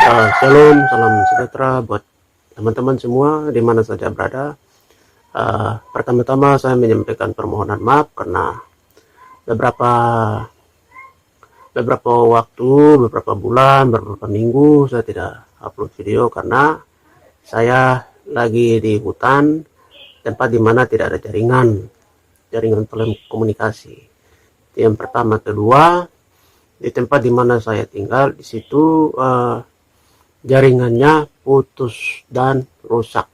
Shalom, salam sejahtera buat teman-teman semua di mana saja berada. Pertama-tama saya menyampaikan permohonan maaf karena beberapa waktu, beberapa bulan, beberapa minggu saya tidak upload video karena saya lagi di hutan, tempat di mana tidak ada jaringan telekomunikasi. Itu yang pertama. Kedua, di tempat di mana saya tinggal di situ jaringannya putus dan rusak.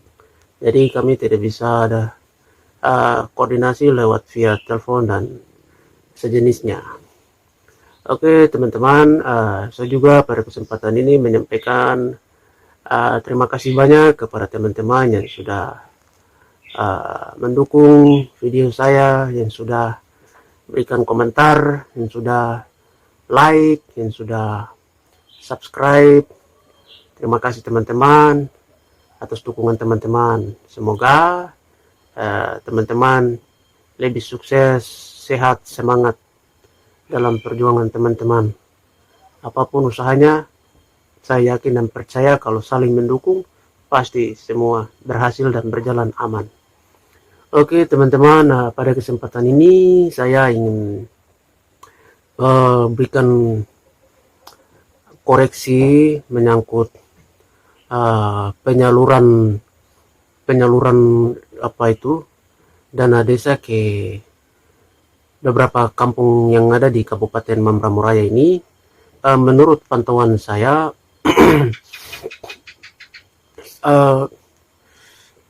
Jadi kami tidak bisa ada koordinasi lewat via telepon dan sejenisnya. Oke teman-teman, saya juga pada kesempatan ini menyampaikan terima kasih banyak kepada teman-teman yang sudah mendukung video saya, yang sudah berikan komentar, yang sudah like, yang sudah subscribe. Terima kasih teman-teman atas dukungan teman-teman. Semoga teman-teman lebih sukses, sehat, semangat dalam perjuangan teman-teman. Apapun usahanya, saya yakin dan percaya kalau saling mendukung, pasti semua berhasil dan berjalan aman. Oke teman-teman, pada kesempatan ini saya ingin berikan koreksi menyangkut penyaluran dana desa ke beberapa kampung yang ada di Kabupaten Mambramo Raya ini. Menurut pantauan saya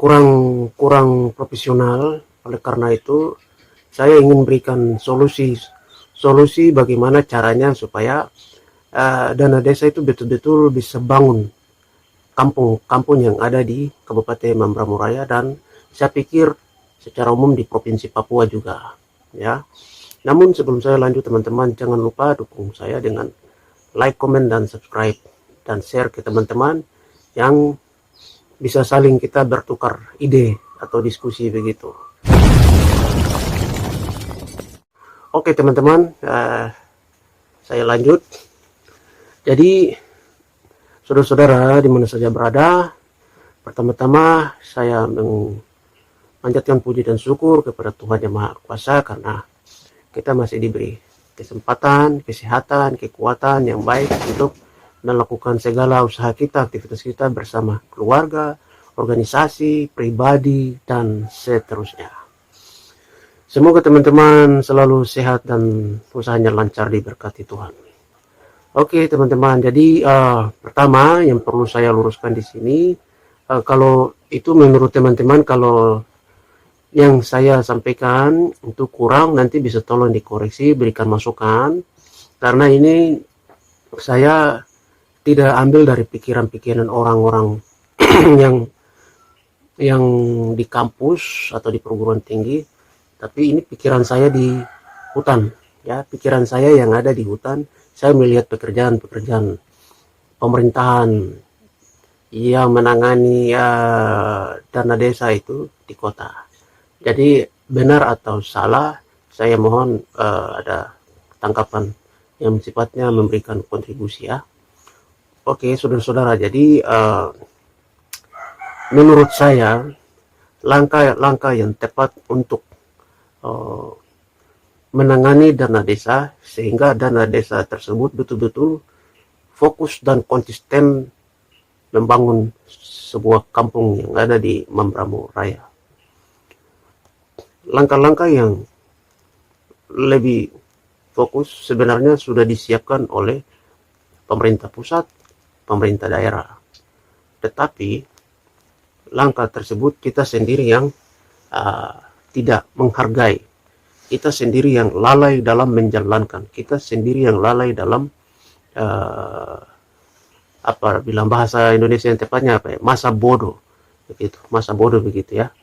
kurang profesional. Oleh karena itu saya ingin berikan solusi bagaimana caranya supaya dana desa itu betul-betul bisa bangun kampung-kampung yang ada di Kabupaten Mambramo Raya, dan saya pikir secara umum di Provinsi Papua juga ya. Namun sebelum saya lanjut teman-teman, jangan lupa dukung saya dengan like, comment, dan subscribe, dan share ke teman-teman yang bisa saling kita bertukar ide atau diskusi begitu. Oke teman-teman, saya lanjut. Jadi saudara-saudara di mana saja berada, pertama-tama saya memanjatkan puji dan syukur kepada Tuhan Yang Maha Kuasa karena kita masih diberi kesempatan, kesehatan, kekuatan yang baik untuk melakukan segala usaha kita, aktivitas kita bersama keluarga, organisasi, pribadi, dan seterusnya. Semoga teman-teman selalu sehat dan usahanya lancar diberkati Tuhan. Oke teman-teman, jadi pertama yang perlu saya luruskan di sini, kalau itu menurut teman-teman, kalau yang saya sampaikan itu kurang, nanti bisa tolong dikoreksi, berikan masukan, karena ini saya tidak ambil dari pikiran-pikiran orang-orang yang di kampus atau di perguruan tinggi, tapi ini pikiran saya di hutan ya, pikiran saya yang ada di hutan. Saya melihat pekerjaan pemerintahan yang menangani dana desa itu di kota. Jadi benar atau salah, saya mohon ada tangkapan yang sifatnya memberikan kontribusi ya. Oke saudara-saudara, jadi menurut saya langkah yang tepat untuk menangani dana desa sehingga dana desa tersebut betul-betul fokus dan konsisten membangun sebuah kampung yang ada di Mambramo Raya. Langkah-langkah yang lebih fokus sebenarnya sudah disiapkan oleh pemerintah pusat, pemerintah daerah. Tetapi langkah tersebut kita sendiri yang tidak menghargai. Kita sendiri yang lalai dalam menjalankan, kita sendiri yang lalai dalam bilang bahasa Indonesia yang tepatnya masa bodoh begitu ya.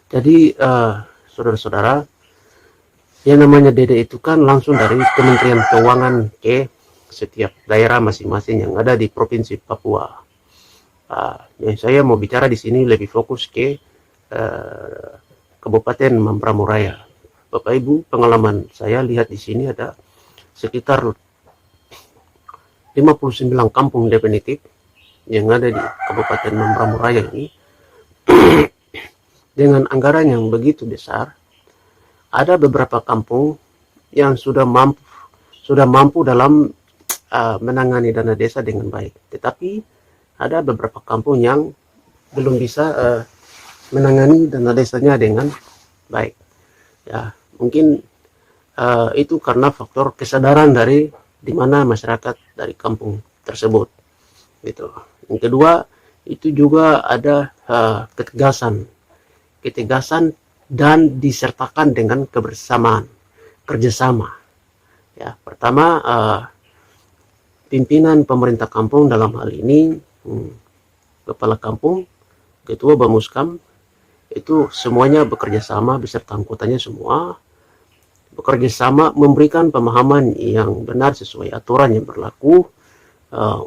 Jadi saudara-saudara, yang namanya DD itu kan langsung dari Kementerian Keuangan ke setiap daerah masing-masing yang ada di Provinsi Papua. Saya mau bicara di sini lebih fokus ke Kabupaten Mambramo Raya. Bapak Ibu, pengalaman saya lihat di sini ada sekitar 59 kampung definitif yang ada di Kabupaten Mambramo Raya ini, dengan anggaran yang begitu besar, ada beberapa kampung yang sudah mampu dalam menangani dana desa dengan baik. Tetapi ada beberapa kampung yang belum bisa menangani dana desanya dengan baik. Ya, mungkin itu karena faktor kesadaran dari di mana masyarakat dari kampung tersebut. Gitu. Yang kedua, itu juga ada ketegasan dan disertakan dengan kebersamaan, kerjasama. Ya, pertama, pimpinan pemerintah kampung dalam hal ini, kepala kampung, ketua Bamuskam, itu semuanya bekerja sama beserta anggotanya semua bekerja sama memberikan pemahaman yang benar sesuai aturan yang berlaku,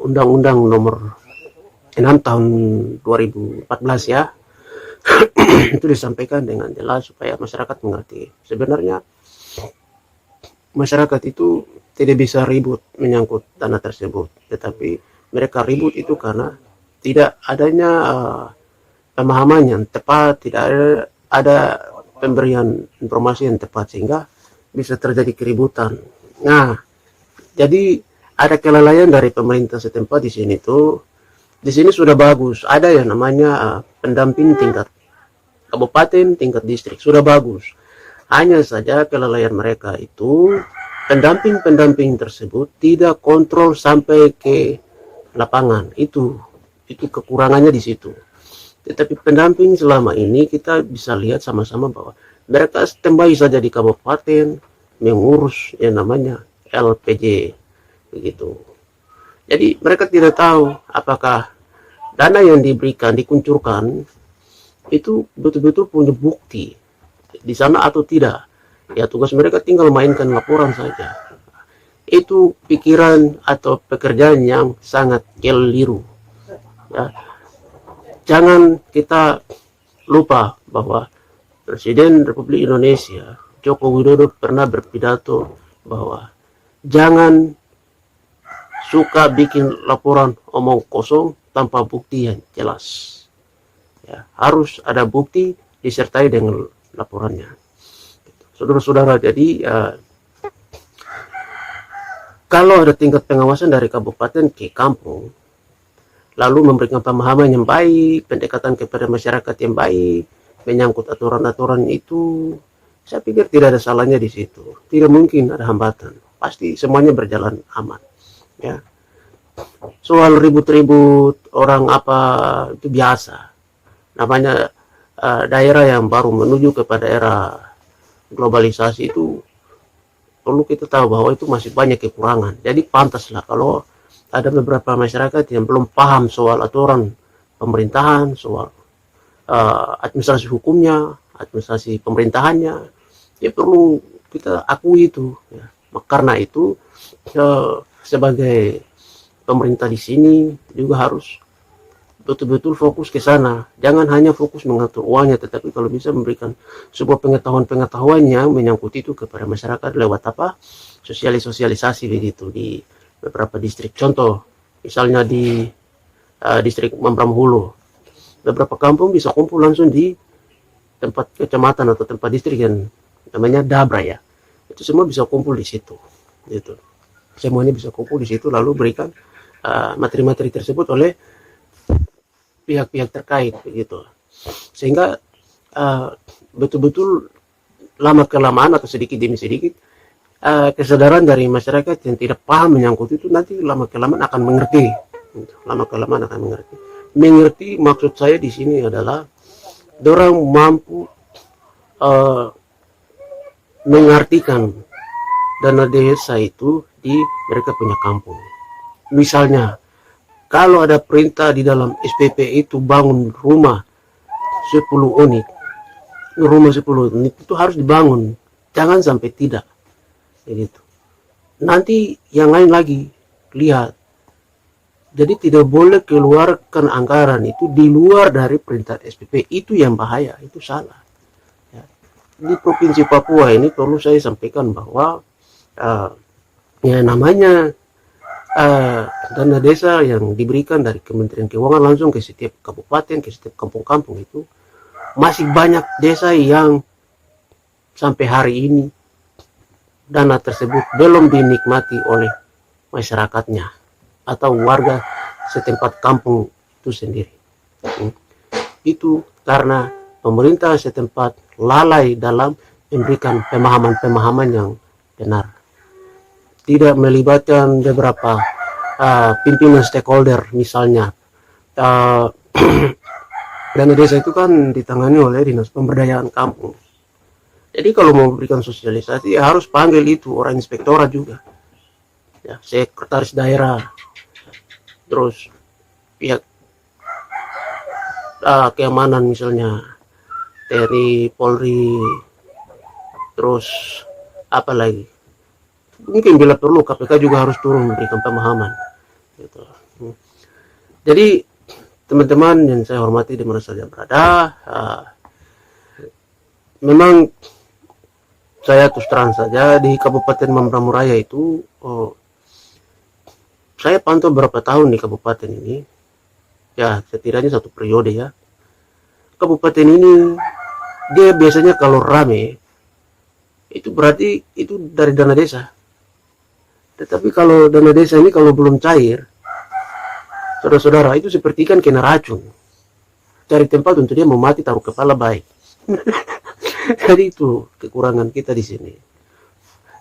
Undang-Undang Nomor 6 tahun 2014 ya. Itu disampaikan dengan jelas supaya masyarakat mengerti. Sebenarnya masyarakat itu tidak bisa ribut menyangkut dana tersebut, tetapi mereka ribut itu karena tidak adanya pemahaman yang tepat, tidak ada pemberian informasi yang tepat sehingga bisa terjadi keributan. Nah, jadi ada kelalaian dari pemerintah setempat di sini tuh. Di sini sudah bagus, ada yang namanya pendamping tingkat kabupaten, tingkat distrik, sudah bagus. Hanya saja kelalaian mereka itu pendamping tersebut tidak kontrol sampai ke lapangan. Itu kekurangannya di situ. Tetapi pendamping selama ini kita bisa lihat sama-sama bahwa mereka standby saja di kabupaten mengurus yang namanya LPJ begitu. Jadi mereka tidak tahu apakah dana yang dikuncurkan itu betul-betul punya bukti di sana atau tidak. Ya, tugas mereka tinggal mainkan laporan saja. Itu pikiran atau pekerjaan yang sangat keliru. Ya. Jangan kita lupa bahwa Presiden Republik Indonesia Joko Widodo pernah berpidato bahwa jangan suka bikin laporan omong kosong tanpa bukti yang jelas. Ya, harus ada bukti disertai dengan laporannya. Saudara-saudara, jadi kalau ada tingkat pengawasan dari kabupaten ke kampung, lalu memberikan pemahaman yang baik, pendekatan kepada masyarakat yang baik, menyangkut aturan-aturan itu, saya pikir tidak ada salahnya di situ. Tidak mungkin ada hambatan. Pasti semuanya berjalan aman. Ya. Soal ribut-ribut orang apa itu biasa. Namanya daerah yang baru menuju kepada era globalisasi itu perlu kita tahu bahwa itu masih banyak kekurangan. Jadi pantaslah kalau ada beberapa masyarakat yang belum paham soal aturan pemerintahan, soal administrasi hukumnya, administrasi pemerintahannya, ya perlu kita akui itu. Ya. Karena itu sebagai pemerintah di sini juga harus betul-betul fokus ke sana. Jangan hanya fokus mengatur uangnya, tetapi kalau bisa memberikan sebuah pengetahuan yang menyangkut itu kepada masyarakat lewat apa? Sosialisasi begitu di beberapa distrik. Contoh, misalnya di distrik Mambramo Hulu, beberapa kampung bisa kumpul langsung di tempat kecamatan atau tempat distrik yang namanya Dabra ya. Itu semua bisa kumpul di situ. Gitu. Semuanya bisa kumpul di situ lalu berikan materi-materi tersebut oleh pihak-pihak terkait begitu. Sehingga betul-betul lama kelamaan atau sedikit demi sedikit kesadaran dari masyarakat yang tidak paham menyangkut itu nanti lama kelamaan akan mengerti. Lama kelamaan akan mengerti. Mengerti maksud saya di sini adalah dorang mampu mengartikan dana desa itu di mereka punya kampung. Misalnya, kalau ada perintah di dalam SPP itu bangun rumah 10 unit, rumah 10 unit itu harus dibangun, jangan sampai tidak. Begitu. Nanti yang lain lagi lihat. Jadi tidak boleh keluarkan anggaran itu di luar dari perintah SPP, itu yang bahaya, itu salah. Ya. Di Provinsi Papua ini perlu saya sampaikan bahwa ya namanya dana desa yang diberikan dari Kementerian Keuangan langsung ke setiap kabupaten, ke setiap kampung-kampung itu masih banyak desa yang sampai hari ini dana tersebut belum dinikmati oleh masyarakatnya atau warga setempat kampung itu sendiri. Itu karena pemerintah setempat lalai dalam memberikan pemahaman-pemahaman yang benar, tidak melibatkan beberapa pimpinan stakeholder. Misalnya dana desa itu kan ditangani oleh Dinas Pemberdayaan Kampung. Jadi kalau mau berikan sosialisasi ya harus panggil itu orang inspektorat juga, ya, sekretaris daerah, terus pihak keamanan misalnya TNI, Polri, terus apa lagi, mungkin bila perlu KPK juga harus turun memberikan pemahaman gitu. Jadi teman-teman yang saya hormati di mana saja berada, memang saya terus terang saja di Kabupaten Mambramo Raya itu, saya pantau berapa tahun di kabupaten ini, ya setidaknya 1 periode ya. Kabupaten ini dia biasanya kalau rame itu berarti itu dari dana desa. Tetapi kalau dana desa ini kalau belum cair, saudara-saudara, itu seperti kan kena racun, cari tempat untuk dia mau mati taruh kepala baik. Jadi itu kekurangan kita di sini.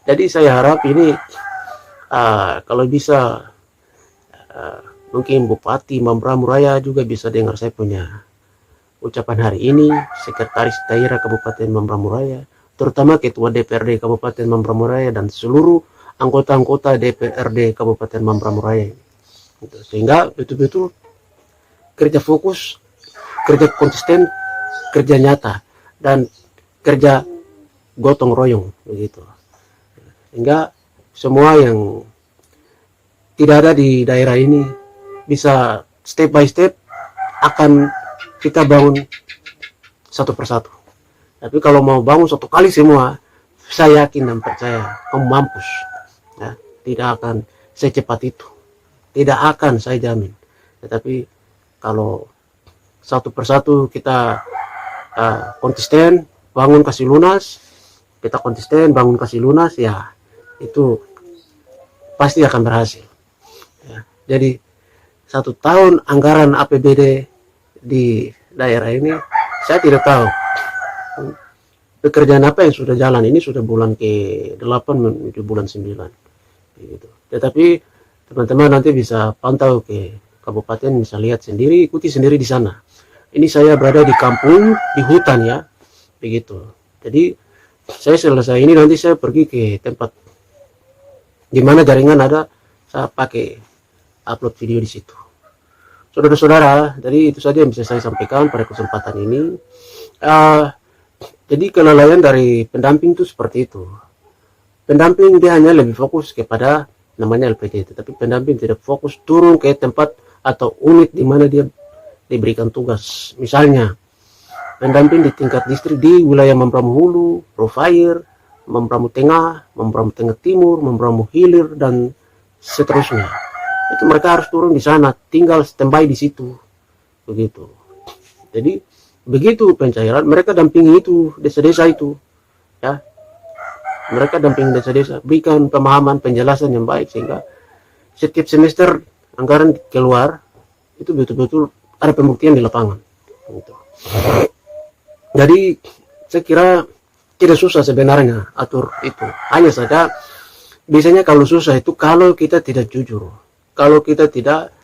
Jadi saya harap ini kalau bisa mungkin Bupati Mambramo Raya juga bisa dengar saya punya ucapan hari ini, Sekretaris Daerah Kabupaten Mambramo Raya, terutama Ketua DPRD Kabupaten Mambramo Raya dan seluruh anggota-anggota DPRD Kabupaten Mambramo Raya ini. Sehingga betul-betul kerja fokus, kerja konsisten, kerja nyata, dan kerja gotong royong begitu. Sehingga semua yang tidak ada di daerah ini bisa step by step akan kita bangun satu persatu. Tapi kalau mau bangun satu kali semua, saya yakin dan percaya kamu mampus. Ya, tidak akan secepat itu. Tidak akan saya jamin. Tetapi kalau satu persatu kita konsisten bangun kasih lunas, kita konsisten bangun kasih lunas, ya itu pasti akan berhasil. Ya, jadi 1 tahun anggaran APBD di daerah ini saya tidak tahu pekerjaan apa yang sudah jalan. Ini sudah bulan ke-8 menuju bulan 9 gitu. Tetapi teman-teman nanti bisa pantau ke kabupaten, bisa lihat sendiri, ikuti sendiri di sana. Ini saya berada di kampung, di hutan ya, begitu. Jadi saya selesai ini nanti saya pergi ke tempat di mana jaringan ada, saya pakai upload video di situ. Saudara-saudara, jadi itu saja yang bisa saya sampaikan pada kesempatan ini. Jadi kelalaian dari pendamping itu seperti itu. Pendamping dia hanya lebih fokus kepada namanya LPD, tetapi pendamping tidak fokus turun ke tempat atau unit di mana dia diberikan tugas. Misalnya pendamping di tingkat distrik di wilayah Mambramo Hulu, Profire, Mambramo Tengah, Mambramo Tengah Timur, Mambramo Hilir, dan seterusnya. Itu mereka harus turun di sana, tinggal standby di situ, begitu. Jadi begitu pencairan, mereka dampingi itu desa-desa itu, ya. Mereka dampingi desa-desa, berikan pemahaman, penjelasan yang baik sehingga setiap semester anggaran keluar itu betul-betul ada pembuktian di lapangan. Gitu. Jadi saya kira tidak susah sebenarnya atur itu. Hanya saja biasanya kalau susah itu kalau kita tidak jujur, kalau kita tidak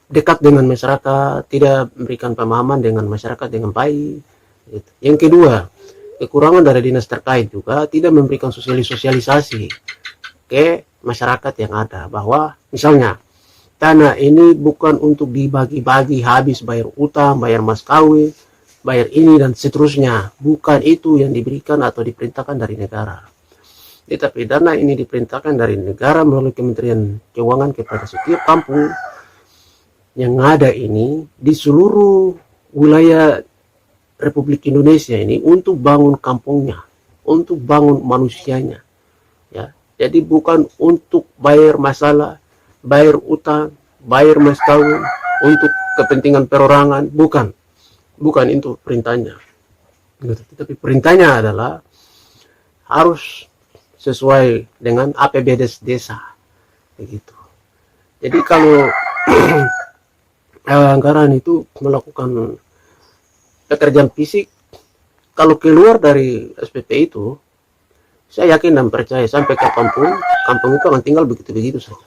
dekat dengan masyarakat, tidak memberikan pemahaman dengan masyarakat dengan baik. Gitu. Yang kedua, kekurangan dari dinas terkait juga tidak memberikan sosialisasi ke masyarakat yang ada, bahwa misalnya tanah ini bukan untuk dibagi-bagi habis bayar utang, bayar mas kawin, bayar ini dan seterusnya. Bukan itu yang diberikan atau diperintahkan dari negara. Tetapi dana ini diperintahkan dari negara melalui Kementerian Keuangan kepada setiap kampung yang ada ini di seluruh wilayah Republik Indonesia ini untuk bangun kampungnya, untuk bangun manusianya. Ya, Jadi bukan untuk bayar masalah, bayar utang, bayar mas kawin, untuk kepentingan perorangan, bukan. Bukan itu perintahnya. Tapi perintahnya adalah harus sesuai dengan APBD desa. Begitu. Jadi kalau anggaran itu melakukan pekerjaan fisik, kalau keluar dari SPP itu, saya yakin dan percaya sampai kapanpun, kampung itu akan tinggal begitu-begitu saja.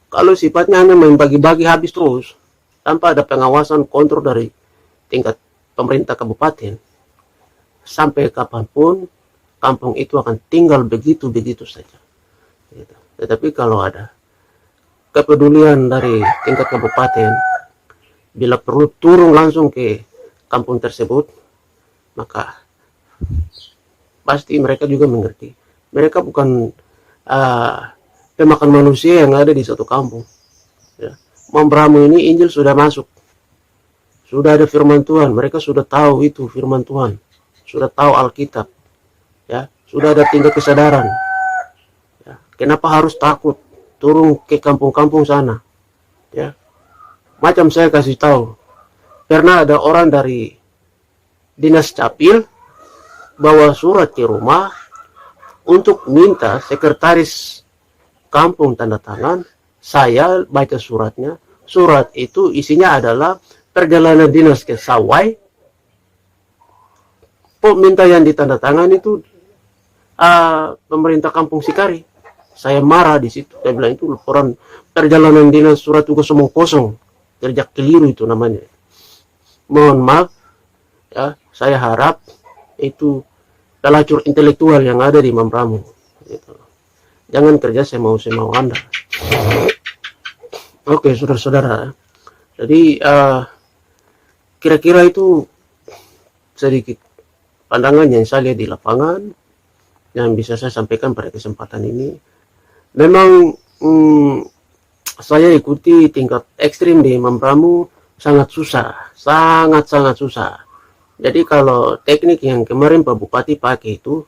Kalau sifatnya hanya main bagi-bagi habis terus, tanpa ada pengawasan kontrol dari tingkat pemerintah kabupaten, sampai kapanpun kampung itu akan tinggal begitu-begitu saja. Tetapi kalau ada kepedulian dari tingkat kabupaten, bila perlu turun langsung ke kampung tersebut, maka pasti mereka juga mengerti. Mereka bukan pemakan manusia yang ada di satu kampung. Ya. Membramu ini Injil sudah masuk, sudah ada firman Tuhan, mereka sudah tahu itu firman Tuhan, sudah tahu Alkitab, ya, sudah ada tingkat kesadaran. Ya. Kenapa harus takut turun ke kampung-kampung sana? Ya, macam saya kasih tahu, pernah ada orang dari dinas capil bawa surat ke rumah untuk minta sekretaris kampung tanda tangan. Saya baca suratnya, surat itu isinya adalah perjalanan dinas ke Sawai. Minta yang ditandatangan itu pemerintah kampung Sikari. Saya marah di situ. Saya bilang itu laporan perjalanan dinas surat tugas omong kosong, kerja keliru itu namanya. Mohon maaf, ya, saya harap itu pelacur intelektual yang ada di Mambramu. Gitu. Jangan kerja semau Anda. Oke, saudara-saudara. Jadi kira-kira itu sedikit pandangan yang saya lihat di lapangan yang bisa saya sampaikan pada kesempatan ini. Memang saya ikuti tingkat ekstrim di Mambramu sangat susah, sangat susah. Jadi kalau teknik yang kemarin Pak Bupati pakai itu,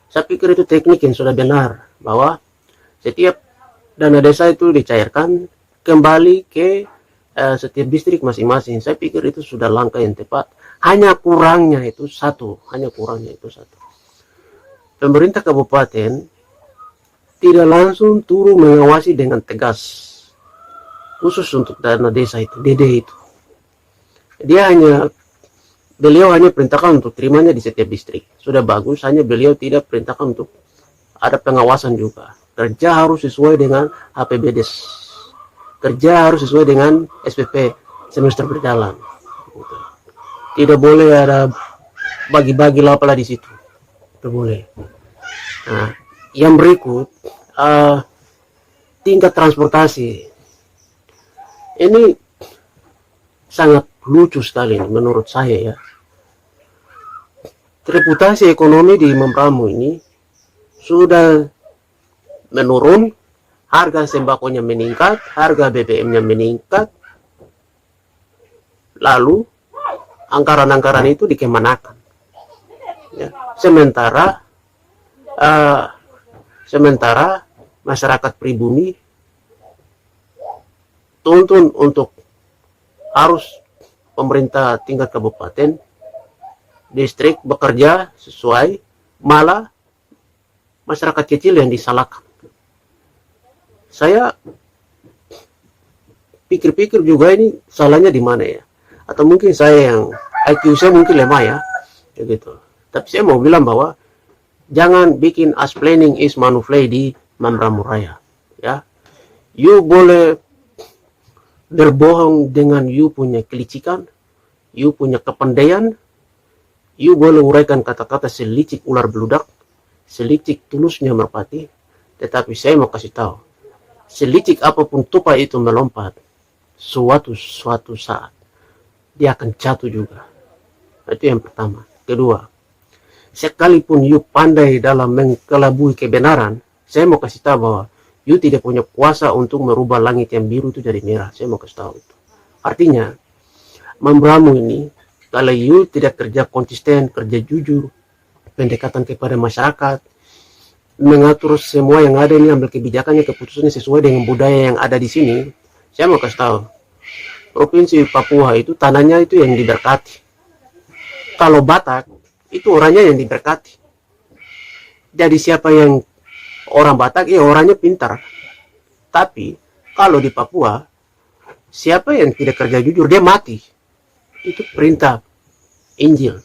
saya pikir itu teknik yang sudah benar, bahwa setiap dana desa itu dicairkan kembali ke setiap distrik masing-masing. Saya pikir itu sudah langkah yang tepat. Hanya kurangnya itu satu. Pemerintah kabupaten tidak langsung turun mengawasi dengan tegas, khusus untuk dana desa itu, DD itu. Beliau hanya perintahkan untuk terimanya di setiap distrik. Sudah bagus, hanya beliau tidak perintahkan untuk ada pengawasan juga. Kerja harus sesuai dengan APBDes. Kerja harus sesuai dengan SPP semester berjalan. Tidak boleh ada bagi-bagi lapala di situ. Tidak boleh. Nah, yang berikut, tingkat transportasi. Ini sangat lucu sekali menurut saya, ya. Reputasi ekonomi di Mambramu ini sudah menurun, harga sembakonya meningkat, harga BBM-nya meningkat, lalu anggaran-anggaran itu dikemanakan. Ya. Sementara masyarakat pribumi tuntun untuk harus pemerintah tingkat kabupaten, distrik bekerja sesuai, malah masyarakat kecil yang disalahkan. Saya pikir-pikir juga ini salahnya di mana, ya? Atau mungkin saya yang IQ saya mungkin lemah, ya, gitu. Tapi saya mau bilang bahwa jangan bikin as planning is manuflay di Mambramu Raya, ya. You boleh berbohong dengan you punya kelicikan, you punya kepandaian, you boleh uraikan kata-kata selicik ular beludak, selicik tulusnya merpati, tetapi saya mau kasih tahu, selicik apapun tupai itu melompat, suatu saat dia akan jatuh juga. Itu yang pertama. Kedua, sekalipun you pandai dalam mengelabui kebenaran, saya mau kasih tahu bahwa you tidak punya kuasa untuk merubah langit yang biru itu jadi merah. Saya mau kasih tahu itu. Artinya, Mambramu ini, kalau you tidak kerja konsisten, kerja jujur, pendekatan kepada masyarakat, mengatur semua yang ada ini, ambil kebijakannya, keputusannya sesuai dengan budaya yang ada di sini. Saya mau kasih tahu, provinsi Papua itu tanahnya itu yang diberkati. Kalau Batak itu orangnya yang diberkati. Jadi siapa yang orang Batak, ya orangnya pintar. Tapi kalau di Papua, siapa yang tidak kerja jujur, dia mati. Itu perintah Injil.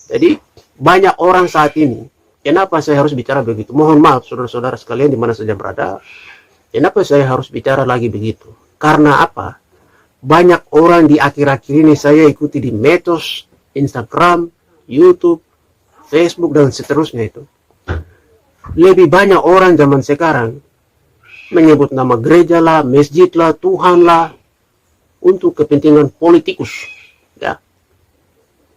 Jadi banyak orang saat ini, kenapa saya harus bicara begitu? Mohon maaf saudara-saudara sekalian di mana saja berada. Kenapa saya harus bicara lagi begitu? Karena apa? Banyak orang di akhir-akhir ini saya ikuti di medsos, Instagram, YouTube, Facebook, dan seterusnya itu. Lebih banyak orang zaman sekarang menyebut nama gereja lah, masjid lah, Tuhan lah, untuk kepentingan politikus, ya,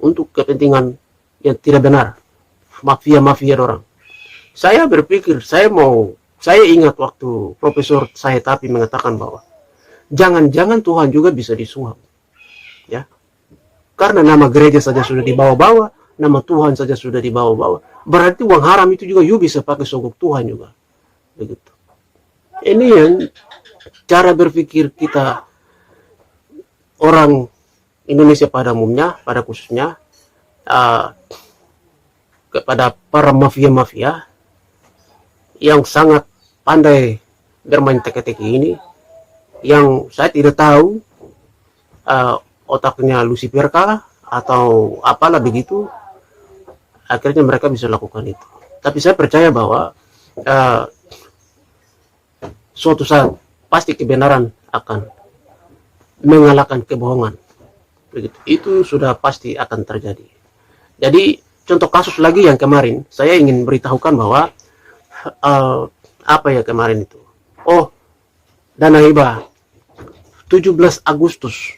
untuk kepentingan yang tidak benar, mafia-mafia orang. Saya berpikir, saya ingat waktu Profesor Sayetapi mengatakan bahwa jangan-jangan Tuhan juga bisa disuap, ya, karena nama gereja saja sudah dibawa-bawa, nama Tuhan saja sudah dibawa-bawa, berarti uang haram itu juga you bisa pakai sogok Tuhan juga, begitu. Ini yang cara berpikir kita orang Indonesia pada umumnya, pada khususnya kepada para mafia-mafia yang sangat pandai bermain teka-teki ini, yang saya tidak tahu otaknya Lucifer kah atau apalah begitu, akhirnya mereka bisa lakukan itu. Tapi saya percaya bahwa suatu saat pasti kebenaran akan mengalahkan kebohongan, begitu. Itu sudah pasti akan terjadi. Jadi contoh kasus lagi yang kemarin saya ingin beritahukan bahwa apa ya kemarin itu, dana hibah 17 Agustus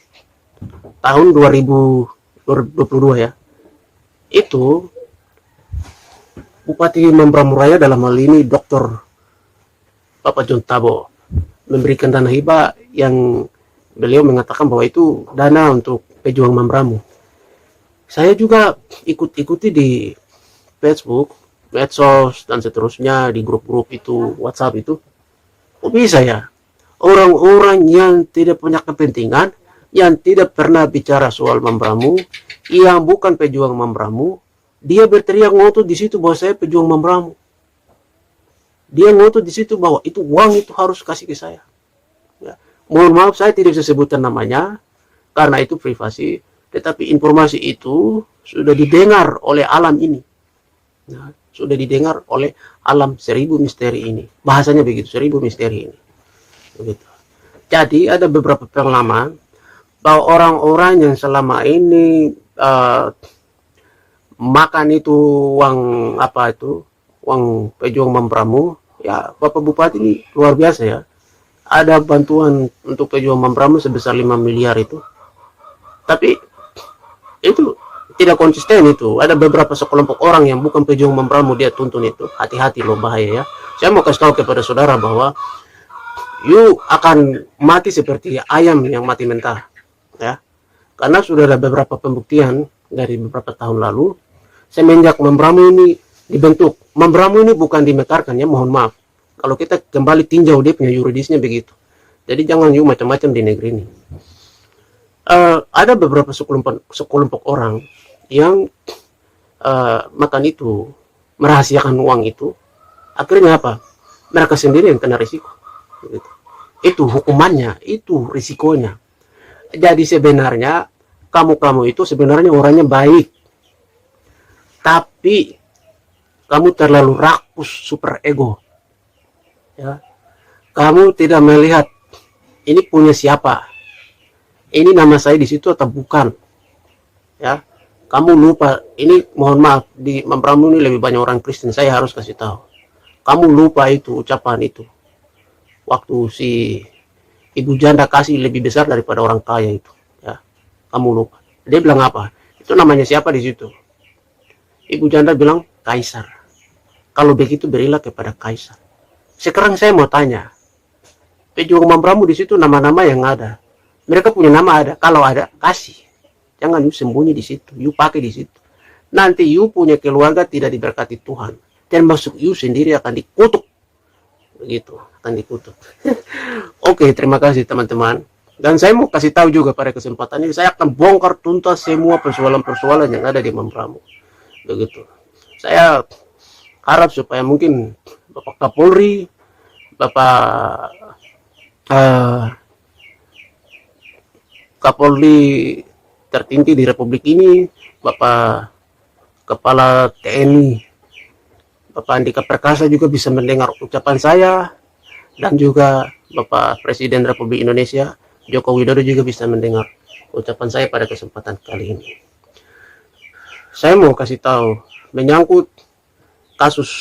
tahun 2022 ya, itu Bupati Mambramo Raya dalam hal ini Dr. Bapak John Tabo memberikan dana hibah yang beliau mengatakan bahwa itu dana untuk pejuang Mambramo. Saya juga ikuti di Facebook, medsos, dan seterusnya, di grup-grup itu, WhatsApp itu. Kok bisa ya? Orang-orang yang tidak punya kepentingan, yang tidak pernah bicara soal Mambramo, yang bukan pejuang Mambramo, dia berteriak ngotot di situ bahwa saya pejuang Mambramo. Dia ngotot di situ bahwa itu uang itu harus kasih ke saya. Ya. Mohon maaf saya tidak bisa sebutkan namanya karena itu privasi, tetapi informasi itu sudah didengar oleh alam ini. Ya, sudah didengar oleh alam 1000 misteri ini. Bahasanya begitu, 1000 misteri ini. Begitu. Jadi ada beberapa pengalaman bahwa orang-orang yang selama ini makan itu uang apa itu, uang pejuang Mambramo, ya Bapak Bupati ini luar biasa ya. Ada bantuan untuk pejuang Mambramo sebesar 5 miliar itu. Tapi itu tidak konsisten itu. Ada beberapa sekelompok orang yang bukan pejuang Mambramo dia tuntun itu. Hati-hati loh, bahaya ya. Saya mau kasih tahu kepada saudara bahwa you akan mati seperti ayam yang mati mentah, ya. Karena sudah ada beberapa pembuktian dari beberapa tahun lalu semenjak Mambramo ini dibentuk. Mambramo ini bukan dimekarkan ya, mohon maaf. Kalau kita kembali tinjau dia punya yuridisnya begitu. Jadi jangan you macam-macam di negeri ini. Ada beberapa sekelompok orang yang makan itu, merahasiakan uang itu. Akhirnya apa? Mereka sendiri yang kena risiko. Gitu. Itu hukumannya, itu risikonya. Jadi sebenarnya kamu itu sebenarnya orangnya baik, tapi kamu terlalu rakus, super ego, ya. Kamu tidak melihat ini punya siapa, ini nama saya di situ atau bukan, ya. Kamu lupa, ini mohon maaf, di Mambramo ini lebih banyak orang Kristen, saya harus kasih tahu. Kamu lupa itu ucapan itu waktu si ibu janda kasih lebih besar daripada orang kaya itu, ya. Kamu lupa. Dia bilang apa? Itu namanya siapa di situ? Ibu janda bilang kaisar. Kalau begitu berilah kepada kaisar. Sekarang saya mau tanya, pejuang Mambramo di situ nama-nama yang ada. Mereka punya nama ada. Kalau ada kasih. Jangan you sembunyi di situ. You pakai di situ. Nanti you punya keluarga tidak diberkati Tuhan. termasuk you sendiri akan dikutuk. Begitu, akan dikutuk. Oke, terima kasih teman-teman. Dan saya mau kasih tahu juga pada kesempatan ini, saya akan bongkar tuntas semua persoalan-persoalan yang ada di Mambramo. Begitu. Saya harap supaya mungkin Bapak Kapolri, Bapak Kapolri tertinggi di Republik ini, Bapak Kepala TNI, Bapak Andika Perkasa juga bisa mendengar ucapan saya, dan juga Bapak Presiden Republik Indonesia, Joko Widodo juga bisa mendengar ucapan saya pada kesempatan kali ini. Saya mau kasih tahu menyangkut kasus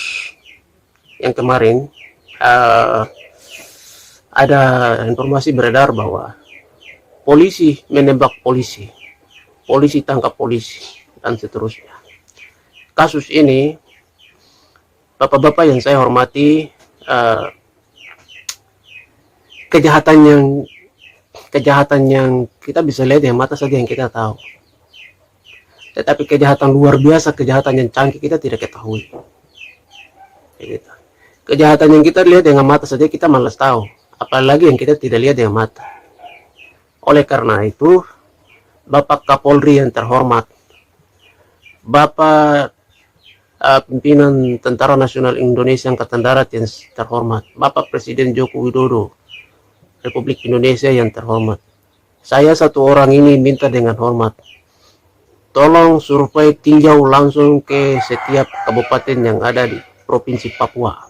yang kemarin, ada informasi beredar bahwa polisi menembak polisi, polisi tangkap polisi, dan seterusnya. Kasus ini, bapak-bapak yang saya hormati, kejahatan yang kita bisa lihat dengan mata saja yang kita tahu. Tetapi kejahatan luar biasa, kejahatan yang canggih kita tidak ketahui. Gitu. Kejahatan yang kita lihat dengan mata saja kita malas tahu, apalagi yang kita tidak lihat dengan mata. Oleh karena itu, Bapak Kapolri yang terhormat, Bapak pimpinan Tentara Nasional Indonesia Angkatan Darat yang terhormat, Bapak Presiden Joko Widodo Republik Indonesia yang terhormat, saya satu orang ini minta dengan hormat, tolong survei tinjau langsung ke setiap kabupaten yang ada di Provinsi Papua.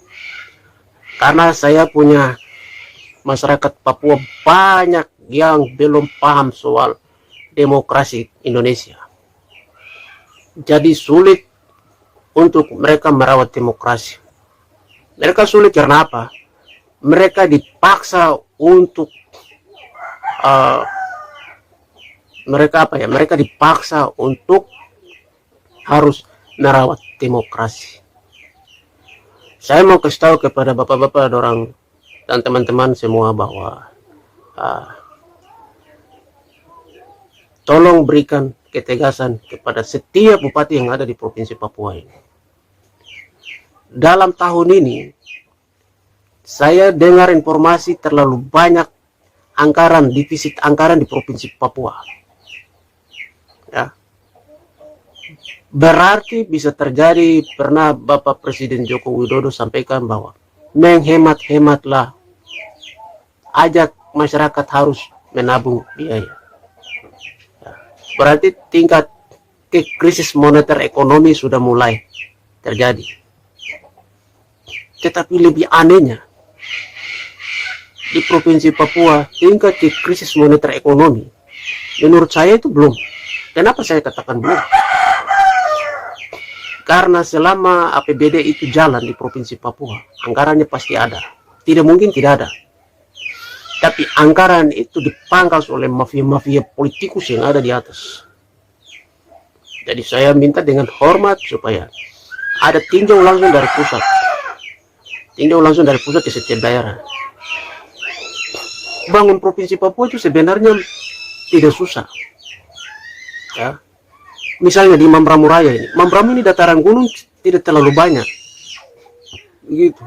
Karena saya punya masyarakat Papua banyak yang belum paham soal demokrasi Indonesia. Jadi sulit untuk mereka merawat demokrasi. Mereka sulit karena apa? Mereka dipaksa untuk mereka dipaksa untuk harus merawat demokrasi. Saya mau kasih tahu kepada bapak-bapak orang dan teman-teman semua bahwa tolong berikan ketegasan kepada setiap bupati yang ada di Provinsi Papua ini. Dalam tahun ini, saya dengar informasi terlalu banyak anggaran, defisit anggaran di Provinsi Papua. Ya. Berarti bisa terjadi, pernah Bapak Presiden Joko Widodo sampaikan bahwa menghemat-hematlah, ajak masyarakat harus menabung biaya. Berarti tingkat krisis moneter ekonomi sudah mulai terjadi. Tetapi lebih anehnya, di Provinsi Papua tingkat krisis moneter ekonomi menurut saya itu belum. Kenapa saya katakan belum? Karena selama APBD itu jalan di Provinsi Papua, anggarannya pasti ada, tidak mungkin tidak ada. Tapi anggaran itu dipangkas oleh mafia-mafia politikus yang ada di atas. Jadi saya minta dengan hormat supaya ada tinjau langsung dari pusat. Tinjau langsung dari pusat ke setiap daerah. Bangun Provinsi Papua itu sebenarnya tidak susah. Ya. Misalnya di Mambramo Raya ini. Mambramo ini dataran gunung tidak terlalu banyak. Begitu.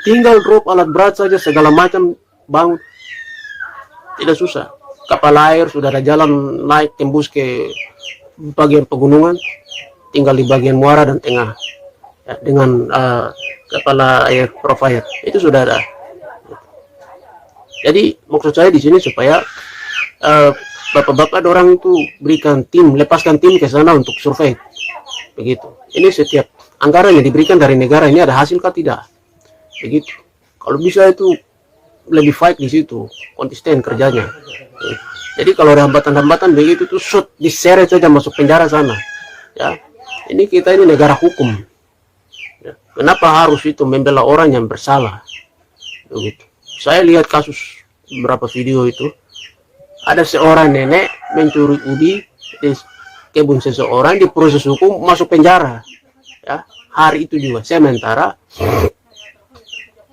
Tinggal drop alat berat saja, segala macam bangun, tidak susah. Kapal air sudah ada jalan naik tembus ke bagian pegunungan, tinggal di bagian muara dan tengah ya, dengan kepala air profile itu sudah ada. Jadi maksud saya di sini supaya bapak-bapak orang itu berikan tim, lepaskan tim ke sana untuk survei, begitu. Ini setiap anggaran yang diberikan dari negara ini ada hasil kah tidak, begitu. Kalau bisa itu lebih fight di situ, konsisten kerjanya. Jadi kalau ada hambatan-hambatan begitu tuh shoot, diseret saja masuk penjara sana. Ya, ini kita ini negara hukum. Ya. Kenapa harus itu membela orang yang bersalah? Begitu. Saya lihat kasus beberapa video itu, ada seorang nenek mencuri ubi di kebun seseorang, di proses hukum masuk penjara. Ya, hari itu juga sementara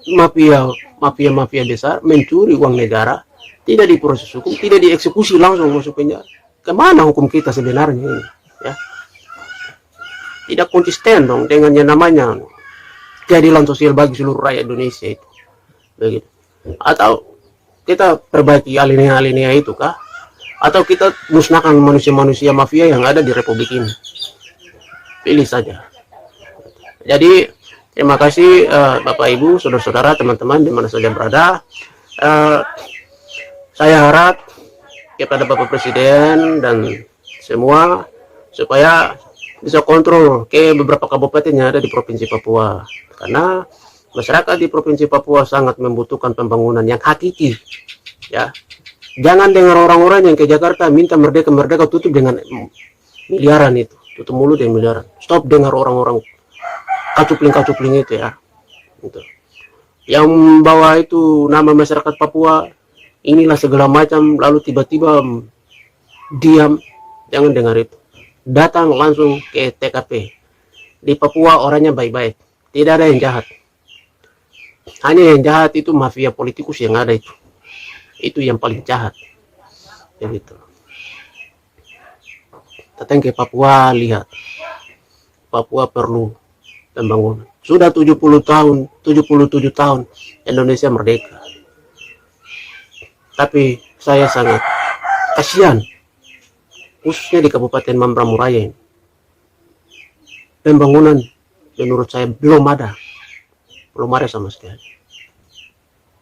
mafia besar mencuri uang negara, tidak diproses hukum, tidak dieksekusi, langsung masuk penjara. Kemana hukum kita sebenarnya ini? Ya. tidak konsisten dong dengan yang namanya keadilan sosial bagi seluruh rakyat Indonesia itu. Begitu. Atau kita perbaiki alinea-alinea itu kah? Atau kita musnahkan manusia-manusia mafia yang ada di Republik ini? Pilih saja. Jadi terima kasih Bapak Ibu, saudara-saudara, teman-teman di mana saja berada. Saya harap kepada Bapak Presiden dan semua supaya bisa kontrol ke beberapa kabupaten yang ada di Provinsi Papua, karena masyarakat di Provinsi Papua sangat membutuhkan pembangunan yang hakiki, ya. Jangan dengar orang-orang yang ke Jakarta minta merdeka tutup dengan miliaran itu, tutup mulut dengan miliaran. Stop dengar orang-orang kacupling itu, ya. Gitu. Yang membawa itu nama masyarakat Papua, inilah segala macam, lalu tiba-tiba diam. Jangan dengar itu. Datang langsung ke TKP. Di Papua orangnya baik-baik, tidak ada yang jahat. Hanya yang jahat itu mafia politikus yang ada itu yang paling jahat. Begitu. Datang ke Papua, lihat Papua perlu pembangunan. Sudah 70 tahun, 77 tahun Indonesia merdeka, tapi saya sangat kasihan, khususnya di Kabupaten Mamberamo Raya ini. Pembangunan menurut saya belum ada sama sekali.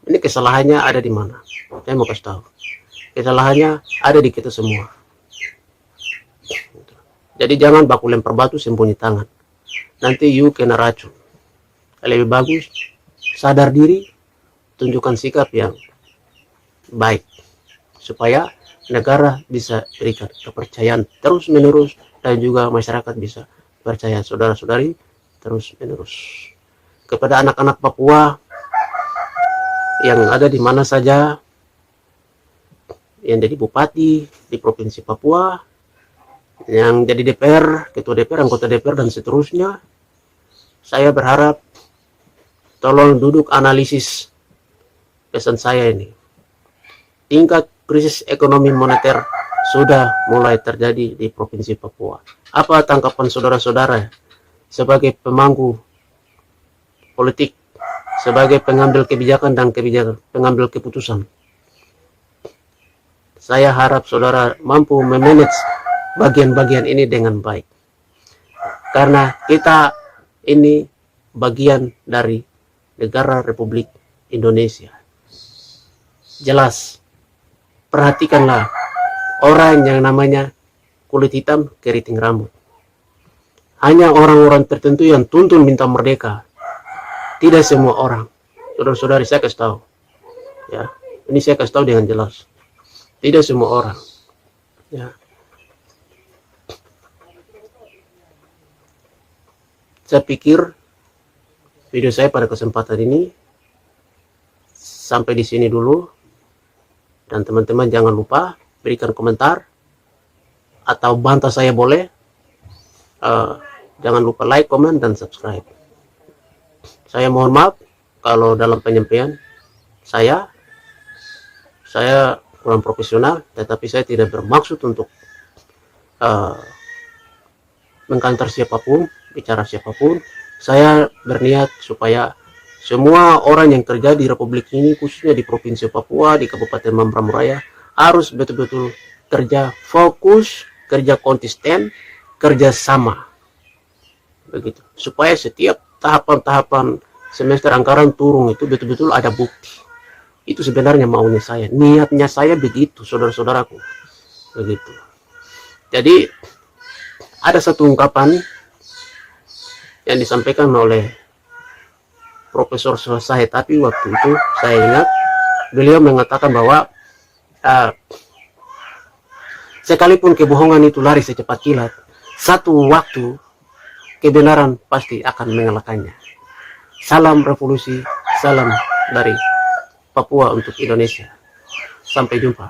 Ini kesalahannya ada di mana? Saya mau kasih tahu. Kesalahannya ada di kita semua. Jadi jangan baku lempar batu sembunyi tangan. Nanti you kena racun. Lebih bagus sadar diri, tunjukkan sikap yang baik supaya negara bisa berikan kepercayaan terus menerus dan juga masyarakat bisa percaya saudara-saudari terus menerus. Kepada anak-anak Papua yang ada di mana saja, yang jadi bupati di Provinsi Papua, yang jadi DPR, ketua DPR, anggota DPR dan seterusnya, saya berharap tolong duduk analisis pesan saya ini. Tingkat krisis ekonomi moneter sudah mulai terjadi di Provinsi Papua. Apa tanggapan saudara-saudara sebagai pemangku politik, sebagai pengambil kebijakan dan pengambil keputusan? Saya harap saudara mampu memanage bagian-bagian ini dengan baik. Karena kita ini bagian dari negara Republik Indonesia. Jelas. Perhatikanlah orang yang namanya kulit hitam keriting rambut. Hanya orang-orang tertentu yang tuntun minta merdeka. Tidak semua orang. Saudara-saudari, saya kasih tahu. Ya, ini saya kasih tahu dengan jelas. Tidak semua orang. Ya. Saya pikir video saya pada kesempatan ini sampai di sini dulu. Dan teman-teman jangan lupa berikan komentar atau bantah saya boleh. Jangan lupa like, komen, dan subscribe. Saya mohon maaf kalau dalam penyampaian saya kurang profesional, tetapi saya tidak bermaksud untuk mengkantar siapapun, bicara siapapun. Saya berniat supaya semua orang yang kerja di Republik ini, khususnya di Provinsi Papua, di Kabupaten Mamberamo Raya, harus betul-betul kerja fokus, kerja konsisten, kerja sama. Begitu. Supaya setiap tahapan-tahapan semester anggaran turun itu betul-betul ada bukti. Itu sebenarnya maunya saya. Niatnya saya begitu, saudara-saudaraku. Begitu. Jadi, ada satu ungkapan yang disampaikan oleh Profesor Selesai, tapi waktu itu saya ingat beliau mengatakan bahwa sekalipun kebohongan itu lari secepat kilat, satu waktu kebenaran pasti akan mengalahkannya. Salam revolusi, salam dari Papua untuk Indonesia. Sampai jumpa.